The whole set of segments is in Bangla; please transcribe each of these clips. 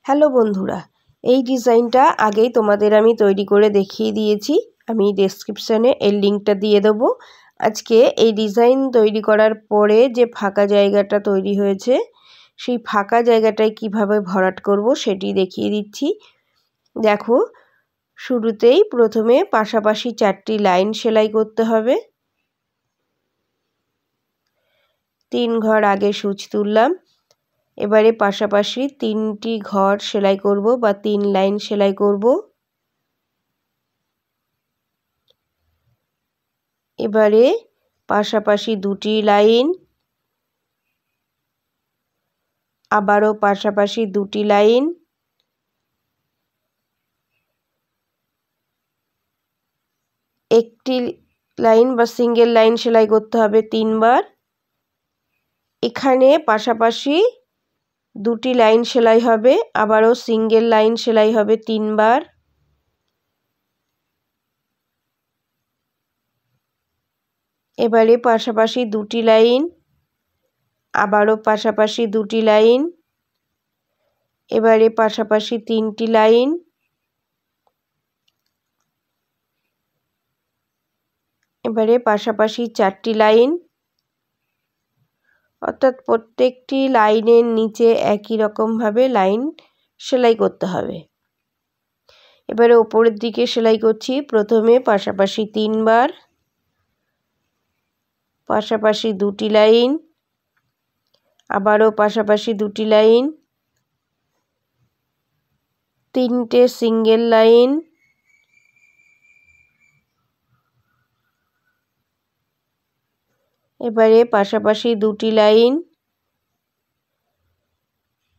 হ্যালো বন্ধুরা, এই ডিজাইনটা আগেই তোমাদের আমি তৈরি করে দেখিয়ে দিয়েছি। আমি ডেসক্রিপশানে এর লিঙ্কটা দিয়ে দেবো। আজকে এই ডিজাইন তৈরি করার পরে যে ফাঁকা জায়গাটা তৈরি হয়েছে, সেই ফাঁকা জায়গাটায় কিভাবে ভরাট করব সেটি দেখিয়ে দিচ্ছি। দেখো, শুরুতেই প্রথমে পাশাপাশি 4টি লাইন সেলাই করতে হবে। 3 ঘর আগে সূচ তুললাম। এবারে পাশাপাশি 3টি ঘর সেলাই করব বা 3 লাইন সেলাই করব। এবারে পাশাপাশি 2টি লাইন, আবারও পাশাপাশি 2টি লাইন, একটি লাইন বা সিঙ্গেল লাইন সেলাই করতে হবে 3 বার। এখানে পাশাপাশি 2টি লাইন সেলাই হবে, আবারও সিঙ্গেল লাইন সেলাই হবে 3 বার। এবারে পাশাপাশি 2টি লাইন, আবারও পাশাপাশি 2টি লাইন, এবারে পাশাপাশি 3টি লাইন, এবারে পাশাপাশি 4টি লাইন, অর্থাৎ প্রত্যেকটি লাইনের নিচে একই রকমভাবে লাইন সেলাই করতে হবে। এবারে ওপরের দিকে সেলাই করছি। প্রথমে পাশাপাশি 3 বার, পাশাপাশি 2টি লাইন, আবারও পাশাপাশি 2টি লাইন, 3টে সিঙ্গেল লাইন, এবারে পাশাপাশি 2টি লাইন,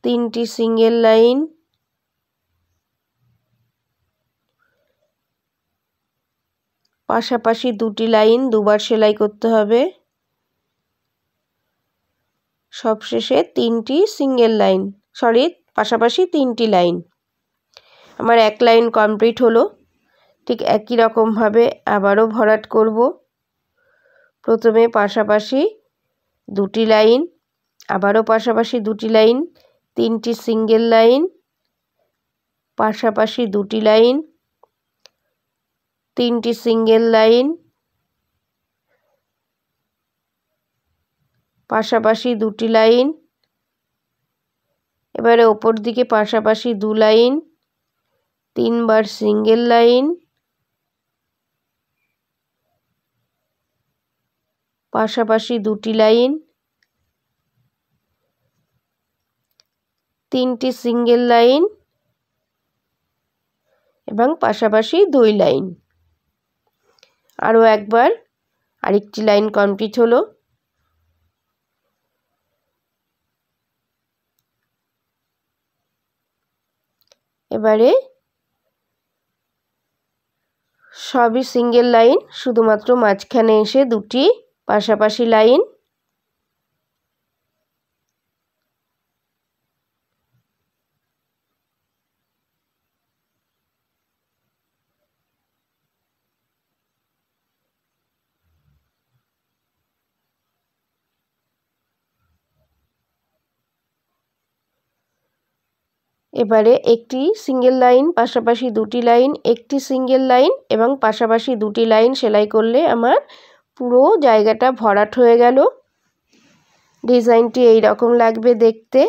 3টি সিঙ্গেল লাইন, পাশাপাশি 2টি লাইন দুবার সেলাই করতে হবে। সবশেষে 3টি সিঙ্গেল লাইন, পাশাপাশি 3টি লাইন। আমার এক লাইন কমপ্লিট হলো। ঠিক একই রকমভাবে আবারও ভরাট করব। প্রথমে পাশাপাশি 2টি লাইন, আবারও পাশাপাশি 2টি লাইন, 3টি সিঙ্গেল লাইন, পাশাপাশি 2টি লাইন, 3টি সিঙ্গেল লাইন, পাশাপাশি 2টি লাইন, এবারে ওপর দিকে পাশাপাশি 2 লাইন, 3 বার সিঙ্গেল লাইন, পাশাপাশি 2টি লাইন, 3টি সিঙ্গেল লাইন এবং পাশাপাশি 2 লাইন। আরও একবার আরেকটি লাইন কমপ্লিট হলো। এবারে সবই সিঙ্গেল লাইন, শুধুমাত্র মাঝখানে এসে 2টি পাশাপাশি লাইন। এবারে একটি সিঙ্গেল লাইন, পাশাপাশি 2টি লাইন, একটি সিঙ্গেল লাইন এবং পাশাপাশি 2টি লাইন সেলাই করলে আমার পুরো জায়গাটা ভরাট হয়ে গেল। ডিজাইনটি এই রকম লাগবে দেখতে।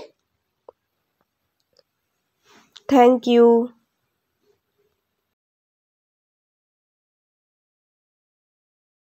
Thank you.